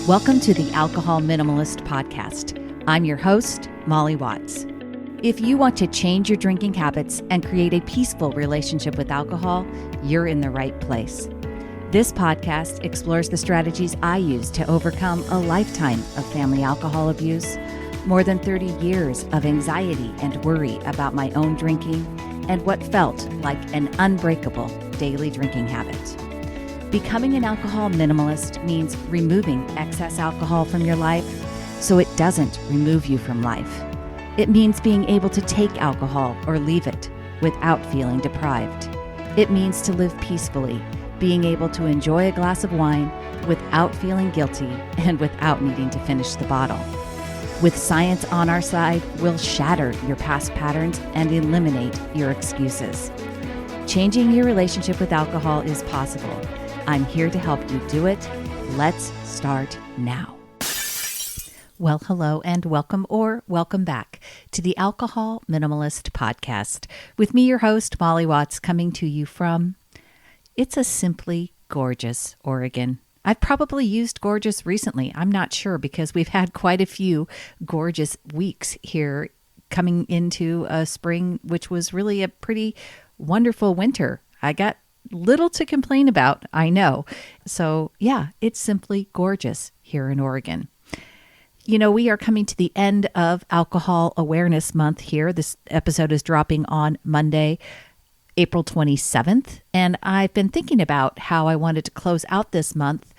Welcome to the Alcohol Minimalist Podcast. I'm your host, Molly Watts. If you want to change your drinking habits and create a peaceful relationship with alcohol, you're in the right place. This podcast explores the strategies I use to overcome a lifetime of family alcohol abuse, more than 30 years of anxiety and worry about my own drinking, and what felt like an unbreakable daily drinking habit. Becoming an alcohol minimalist means removing excess alcohol from your life so it doesn't remove you from life. It means being able to take alcohol or leave it without feeling deprived. It means to live peacefully, being able to enjoy a glass of wine without feeling guilty and without needing to finish the bottle. With science on our side, we'll shatter your past patterns and eliminate your excuses. Changing your relationship with alcohol is possible. I'm here to help you do it. Let's start now. Well, hello and welcome or welcome back to the Alcohol Minimalist Podcast with me, your host, Molly Watts, coming to you from It's a Simply Gorgeous, Oregon. I've probably used gorgeous recently. I'm not sure because we've had quite a few gorgeous weeks here coming into a spring, which was really a pretty wonderful winter. I got little to complain about, I know. So yeah, it's simply gorgeous here in Oregon. You know, we are coming to the end of Alcohol Awareness Month here. This episode is dropping on Monday, April 27th. And I've been thinking about how I wanted to close out this month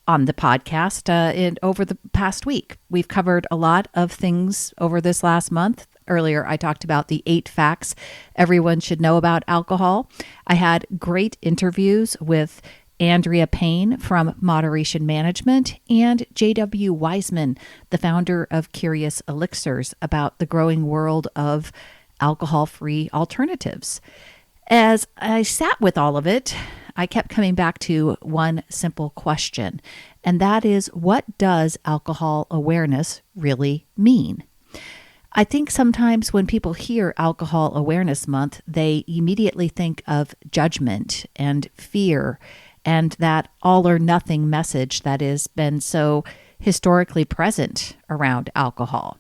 on the podcast over the past week. We've covered a lot of things over this last month. Earlier, I talked about the 8 facts everyone should know about alcohol. I had great interviews with Andrea Payne from Moderation Management and J.W. Wiseman, the founder of Curious Elixirs, about the growing world of alcohol-free alternatives. As I sat with all of it, I kept coming back to one simple question, and that is, what does alcohol awareness really mean? I think sometimes when people hear Alcohol Awareness Month, they immediately think of judgment and fear and that all or nothing message that has been so historically present around alcohol.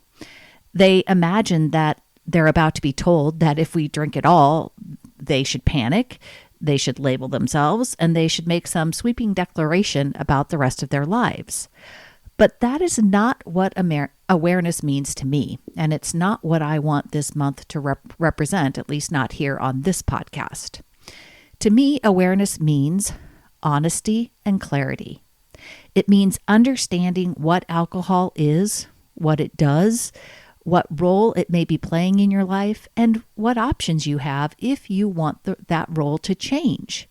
They imagine that they're about to be told that if we drink it all, they should panic, they should label themselves, and they should make some sweeping declaration about the rest of their lives. But that is not what awareness means to me, and it's not what I want this month to represent, at least not here on this podcast. To me, awareness means honesty and clarity. It means understanding what alcohol is, what it does, what role it may be playing in your life, and what options you have if you want that role to change.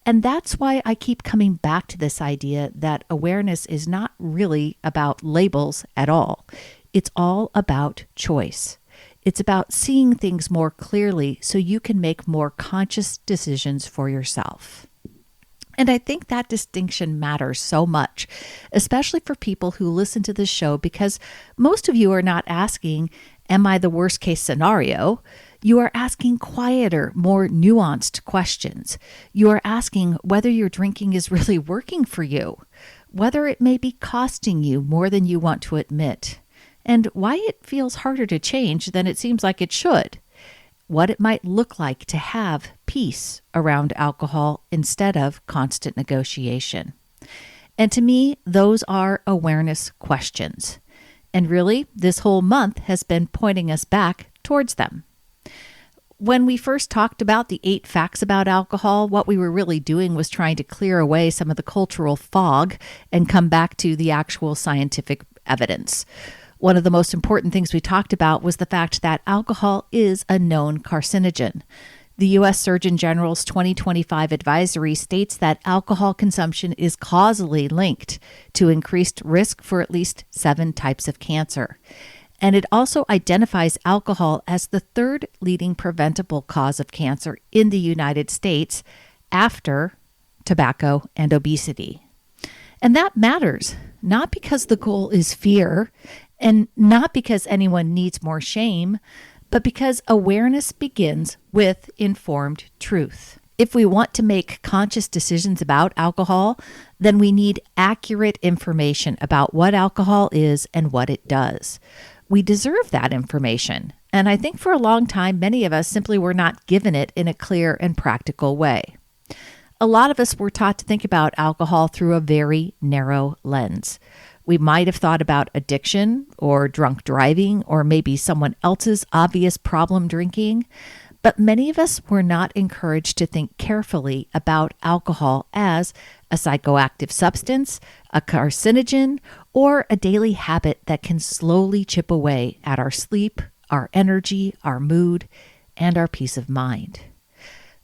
And that's why I keep coming back to this idea that awareness is not really about labels at all. It's all about choice. It's about seeing things more clearly so you can make more conscious decisions for yourself. And I think that distinction matters so much, especially for people who listen to this show, because most of you are not asking, am I the worst case scenario? You are asking quieter, more nuanced questions. You are asking whether your drinking is really working for you, whether it may be costing you more than you want to admit, and why it feels harder to change than it seems like it should, what it might look like to have peace around alcohol instead of constant negotiation. And to me, those are awareness questions. And really, this whole month has been pointing us back towards them. When we first talked about the 8 facts about alcohol, what we were really doing was trying to clear away some of the cultural fog and come back to the actual scientific evidence. One of the most important things we talked about was the fact that alcohol is a known carcinogen. The U.S. Surgeon General's 2025 advisory states that alcohol consumption is causally linked to increased risk for at least 7 types of cancer. And it also identifies alcohol as the 3rd leading preventable cause of cancer in the United States after tobacco and obesity. And that matters, not because the goal is fear and not because anyone needs more shame, but because awareness begins with informed truth. If we want to make conscious decisions about alcohol, then we need accurate information about what alcohol is and what it does. We deserve that information. And I think for a long time, many of us simply were not given it in a clear and practical way. A lot of us were taught to think about alcohol through a very narrow lens. We might have thought about addiction or drunk driving or maybe someone else's obvious problem drinking, but many of us were not encouraged to think carefully about alcohol as a psychoactive substance, a carcinogen, or a daily habit that can slowly chip away at our sleep, our energy, our mood, and our peace of mind.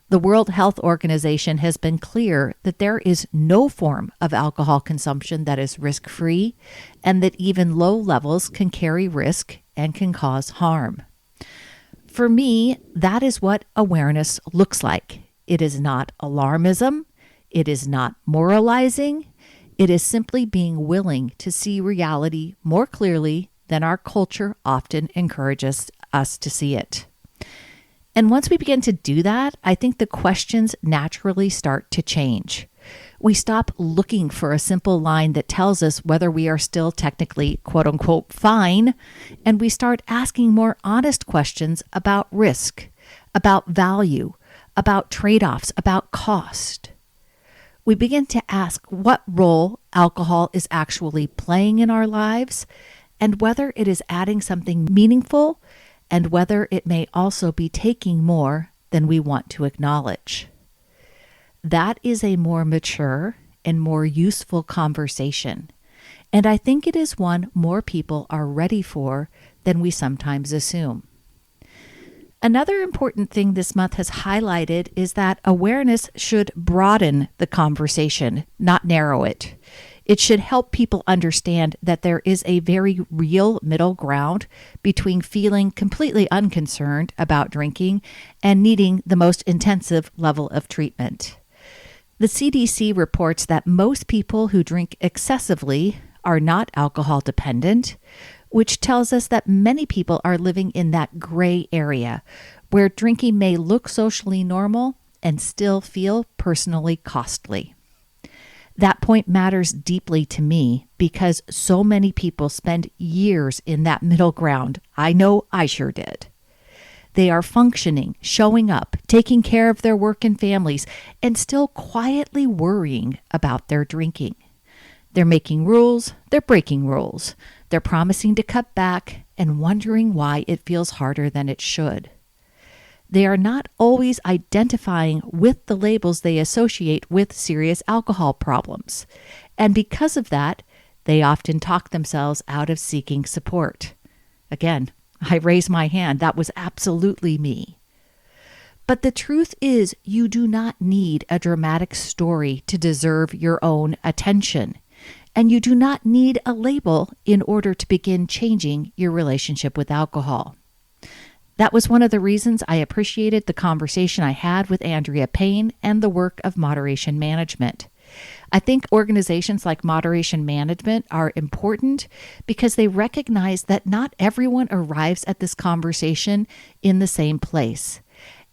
The World Health Organization has been clear that there is no form of alcohol consumption that is risk-free, and that even low levels can carry risk and can cause harm. For me, that is what awareness looks like. It is not alarmism. It is not moralizing. It is simply being willing to see reality more clearly than our culture often encourages us to see it. And once we begin to do that, I think the questions naturally start to change. We stop looking for a simple line that tells us whether we are still technically, quote unquote, fine, and we start asking more honest questions about risk, about value, about trade-offs, about cost. We begin to ask what role alcohol is actually playing in our lives and whether it is adding something meaningful and whether it may also be taking more than we want to acknowledge. That is a more mature and more useful conversation, and I think it is one more people are ready for than we sometimes assume. Another important thing this month has highlighted is that awareness should broaden the conversation, not narrow it. It should help people understand that there is a very real middle ground between feeling completely unconcerned about drinking and needing the most intensive level of treatment. The CDC reports that most people who drink excessively are not alcohol dependent, which tells us that many people are living in that gray area where drinking may look socially normal and still feel personally costly. That point matters deeply to me because so many people spend years in that middle ground. I know I sure did. They are functioning, showing up, taking care of their work and families, and still quietly worrying about their drinking. They're making rules, they're breaking rules. They're promising to cut back and wondering why it feels harder than it should. They are not always identifying with the labels they associate with serious alcohol problems. And because of that, they often talk themselves out of seeking support. Again, I raise my hand. That was absolutely me. But the truth is, you do not need a dramatic story to deserve your own attention. And you do not need a label in order to begin changing your relationship with alcohol. That was one of the reasons I appreciated the conversation I had with Andrea Payne and the work of Moderation Management. I think organizations like Moderation Management are important because they recognize that not everyone arrives at this conversation in the same place,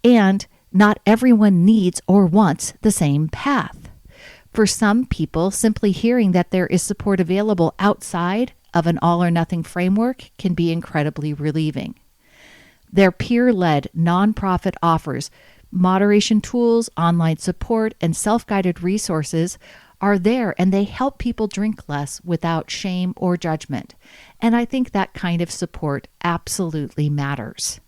and not everyone needs or wants the same path. For some people, simply hearing that there is support available outside of an all-or-nothing framework can be incredibly relieving. Their peer-led nonprofit offers moderation tools, online support, and self-guided resources are there, and they help people drink less without shame or judgment. And I think that kind of support absolutely matters.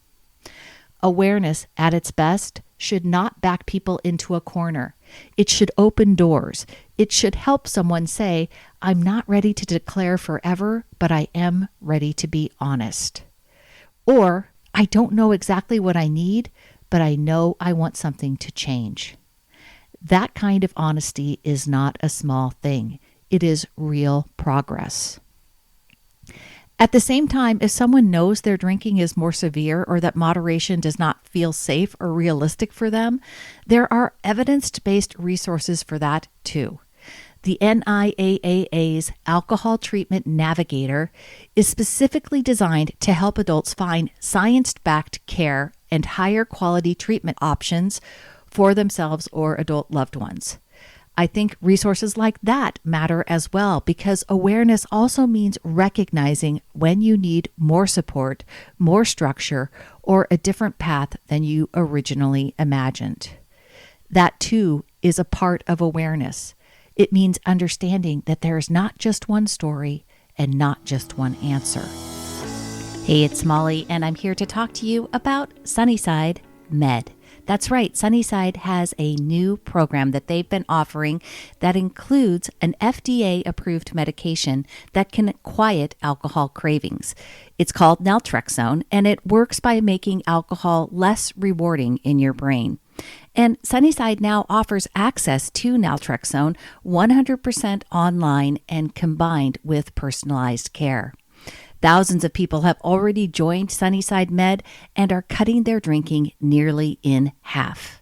Awareness at its best should not back people into a corner. It should open doors. It should help someone say, I'm not ready to declare forever, but I am ready to be honest. Or, I don't know exactly what I need, but I know I want something to change. That kind of honesty is not a small thing. It is real progress. At the same time, if someone knows their drinking is more severe or that moderation does not feel safe or realistic for them, there are evidence-based resources for that too. The NIAAA's Alcohol Treatment Navigator is specifically designed to help adults find science-backed care and higher quality treatment options for themselves or adult loved ones. I think resources like that matter as well, because awareness also means recognizing when you need more support, more structure, or a different path than you originally imagined. That too is a part of awareness. It means understanding that there is not just one story and not just one answer. Hey, it's Molly, and I'm here to talk to you about Sunnyside Med. That's right, Sunnyside has a new program that they've been offering that includes an FDA-approved medication that can quiet alcohol cravings. It's called naltrexone, and it works by making alcohol less rewarding in your brain. And Sunnyside now offers access to naltrexone 100% online and combined with personalized care. Thousands of people have already joined Sunnyside Med and are cutting their drinking nearly in half.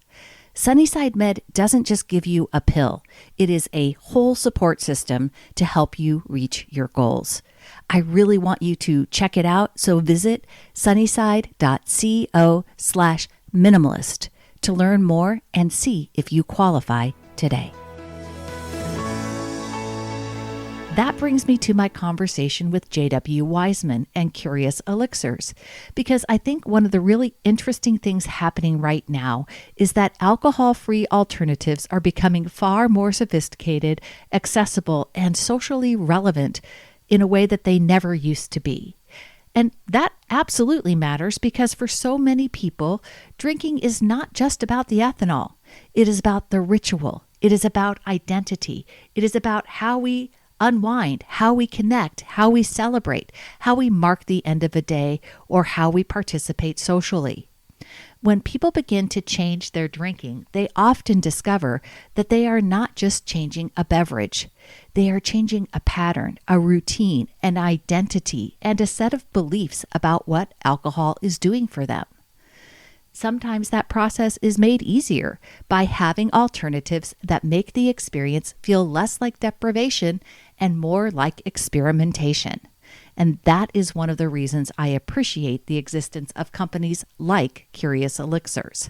Sunnyside Med doesn't just give you a pill. It is a whole support system to help you reach your goals. I really want you to check it out, so visit sunnyside.co/minimalist to learn more and see if you qualify today. That brings me to my conversation with J.W. Wiseman and Curious Elixirs, because I think one of the really interesting things happening right now is that alcohol-free alternatives are becoming far more sophisticated, accessible, and socially relevant in a way that they never used to be. And that absolutely matters, because for so many people, drinking is not just about the ethanol. It is about the ritual. It is about identity. It is about how we unwind, how we connect, how we celebrate, how we mark the end of a day, or how we participate socially. When people begin to change their drinking, they often discover that they are not just changing a beverage. They are changing a pattern, a routine, an identity, and a set of beliefs about what alcohol is doing for them. Sometimes that process is made easier by having alternatives that make the experience feel less like deprivation and more like experimentation. And that is one of the reasons I appreciate the existence of companies like Curious Elixirs.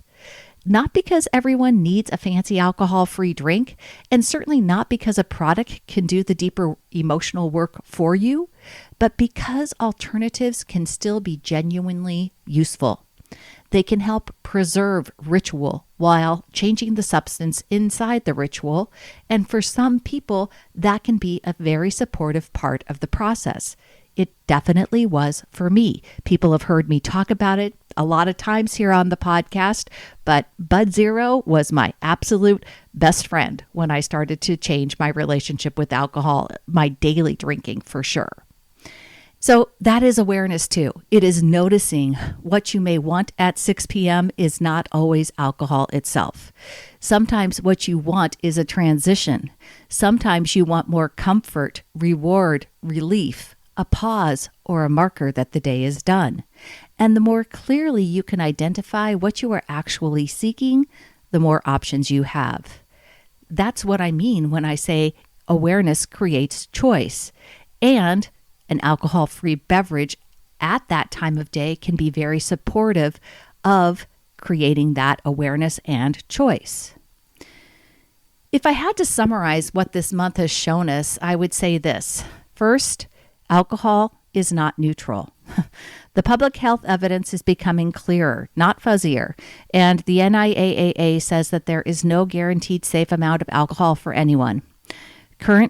Not because everyone needs a fancy alcohol-free drink, and certainly not because a product can do the deeper emotional work for you, but because alternatives can still be genuinely useful. They can help preserve ritual while changing the substance inside the ritual, and for some people, that can be a very supportive part of the process. It definitely was for me. People have heard me talk about it a lot of times here on the podcast, but Bud Zero was my absolute best friend when I started to change my relationship with alcohol, my daily drinking for sure. So that is awareness too. It is noticing what you may want at 6 p.m. is not always alcohol itself. Sometimes what you want is a transition. Sometimes you want more comfort, reward, relief, a pause, or a marker that the day is done. And the more clearly you can identify what you are actually seeking, the more options you have. That's what I mean when I say awareness creates choice. And an alcohol-free beverage at that time of day can be very supportive of creating that awareness and choice. If I had to summarize what this month has shown us, I would say this. First, alcohol is not neutral. The public health evidence is becoming clearer, not fuzzier, and the NIAAA says that there is no guaranteed safe amount of alcohol for anyone. From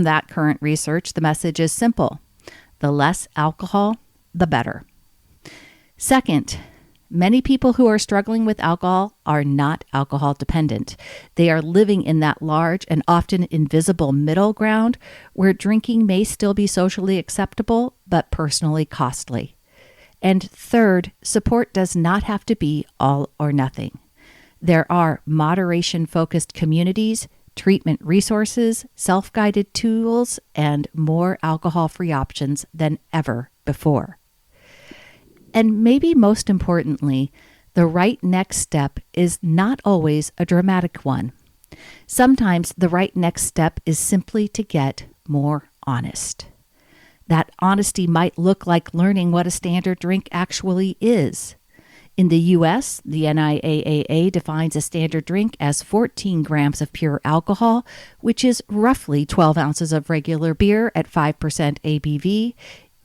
that current research, the message is simple. The less alcohol, the better. Second, many people who are struggling with alcohol are not alcohol dependent. They are living in that large and often invisible middle ground where drinking may still be socially acceptable, but personally costly. And third, support does not have to be all or nothing. There are moderation-focused communities, treatment resources, self-guided tools, and more alcohol-free options than ever before. And maybe most importantly, the right next step is not always a dramatic one. Sometimes the right next step is simply to get more honest. That honesty might look like learning what a standard drink actually is. In the U.S., the NIAAA defines a standard drink as 14 grams of pure alcohol, which is roughly 12 ounces of regular beer at 5% ABV,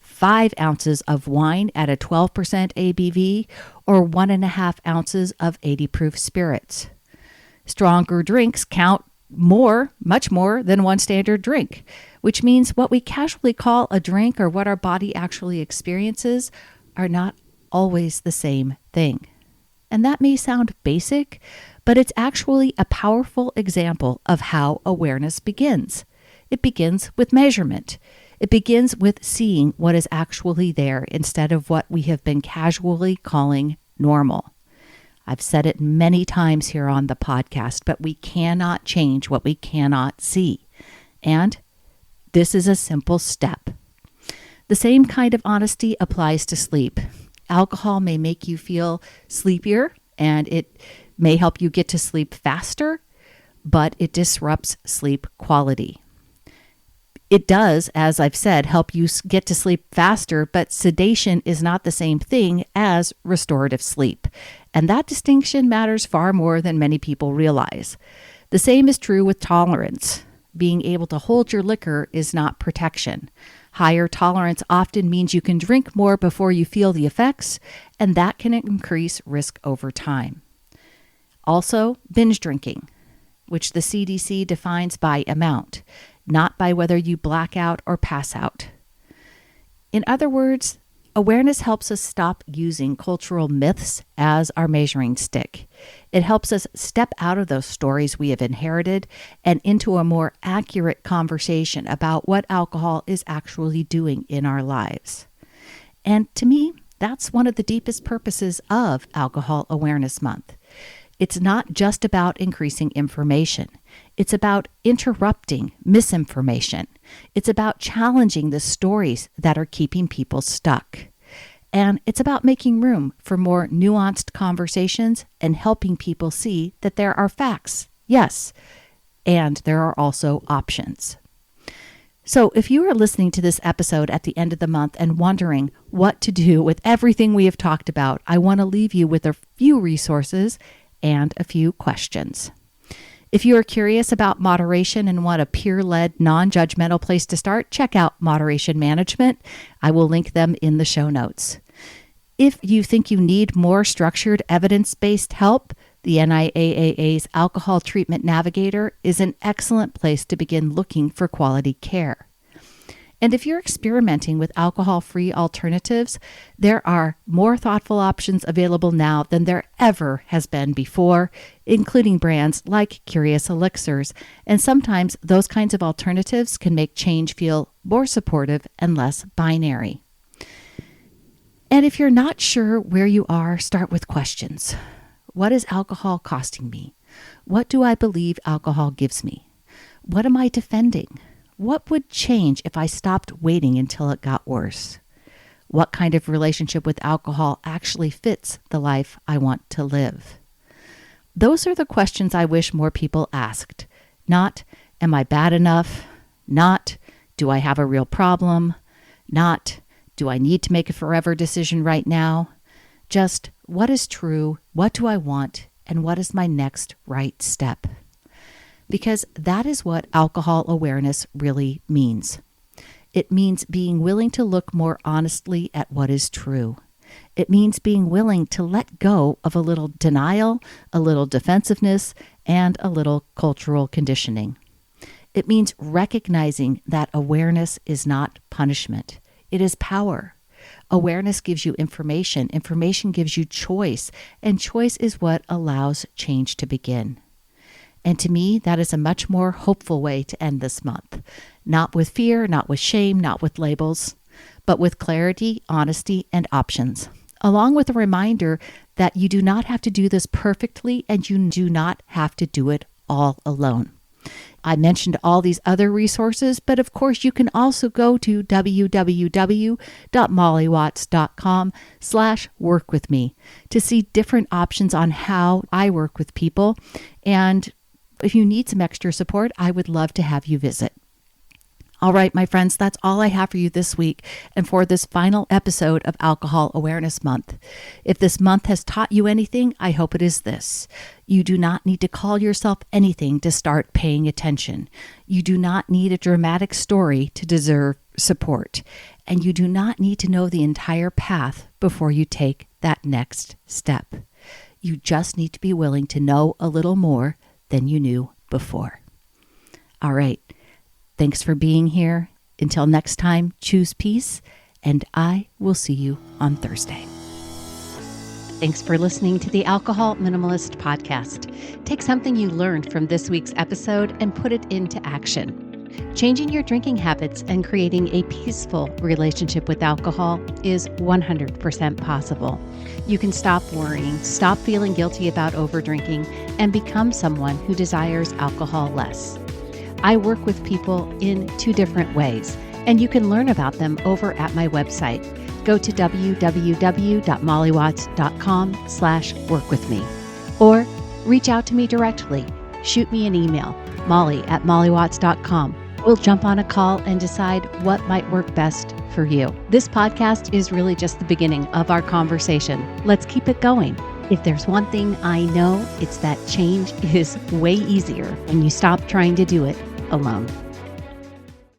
5 ounces of wine at a 12% ABV, or 1.5 ounces of 80 proof spirits. Stronger drinks count much more than one standard drink, which means what we casually call a drink or what our body actually experiences are not always the same thing. And that may sound basic, but it's actually a powerful example of how awareness begins. It begins with measurement. It begins with seeing what is actually there instead of what we have been casually calling normal. I've said it many times here on the podcast, but we cannot change what we cannot see. And this is a simple step. The same kind of honesty applies to sleep. Alcohol may make you feel sleepier, and it may help you get to sleep faster, but it disrupts sleep quality. It does, as I've said, help you get to sleep faster, but sedation is not the same thing as restorative sleep. And that distinction matters far more than many people realize. The same is true with tolerance. Being able to hold your liquor is not protection. Higher tolerance often means you can drink more before you feel the effects, and that can increase risk over time. Also, binge drinking, which the CDC defines by amount, not by whether you black out or pass out. In other words, awareness helps us stop using cultural myths as our measuring stick. It helps us step out of those stories we have inherited and into a more accurate conversation about what alcohol is actually doing in our lives. And to me, that's one of the deepest purposes of Alcohol Awareness Month. It's not just about increasing information. It's about interrupting misinformation. It's about challenging the stories that are keeping people stuck. And it's about making room for more nuanced conversations and helping people see that there are facts, yes, and there are also options. So if you are listening to this episode at the end of the month and wondering what to do with everything we have talked about, I want to leave you with a few resources and a few questions. If you are curious about moderation and want a peer-led, non-judgmental place to start, check out Moderation Management. I will link them in the show notes. If you think you need more structured, evidence-based help, the NIAAA's Alcohol Treatment Navigator is an excellent place to begin looking for quality care. And if you're experimenting with alcohol-free alternatives, there are more thoughtful options available now than there ever has been before, including brands like Curious Elixirs. And sometimes those kinds of alternatives can make change feel more supportive and less binary. And if you're not sure where you are, start with questions. What is alcohol costing me? What do I believe alcohol gives me? What am I defending? What would change if I stopped waiting until it got worse? What kind of relationship with alcohol actually fits the life I want to live? Those are the questions I wish more people asked. Not, am I bad enough? Not, do I have a real problem? Not, do I need to make a forever decision right now? Just, what is true? What do I want? And what is my next right step? Because that is what alcohol awareness really means. It means being willing to look more honestly at what is true. It means being willing to let go of a little denial, a little defensiveness, and a little cultural conditioning. It means recognizing that awareness is not punishment. It is power. Awareness gives you information. Information gives you choice. And choice is what allows change to begin. And to me, that is a much more hopeful way to end this month. Not with fear, not with shame, not with labels, but with clarity, honesty, and options. Along with a reminder that you do not have to do this perfectly and you do not have to do it all alone. I mentioned all these other resources, but of course you can also go to www.mollywatts.com/workwithme to see different options on how I work with people. And if you need some extra support, I would love to have you visit. All right, my friends, that's all I have for you this week and for this final episode of Alcohol Awareness Month. If this month has taught you anything, I hope it is this. You do not need to call yourself anything to start paying attention. You do not need a dramatic story to deserve support. And you do not need to know the entire path before you take that next step. You just need to be willing to know a little more than you knew before. All right. Thanks for being here. Until next time, choose peace, and I will see you on Thursday. Thanks for listening to the Alcohol Minimalist Podcast. Take something you learned from this week's episode and put it into action. Changing your drinking habits and creating a peaceful relationship with alcohol is 100% possible. You can stop worrying, stop feeling guilty about overdrinking, and become someone who desires alcohol less. I work with people in 2 different ways, and you can learn about them over at my website. Go to www.mollywatts.com/workwithme or reach out to me directly. Shoot me an email, molly@mollywatts.com. We'll jump on a call and decide what might work best for you. This podcast is really just the beginning of our conversation. Let's keep it going. If there's one thing I know, it's that change is way easier when you stop trying to do it alone.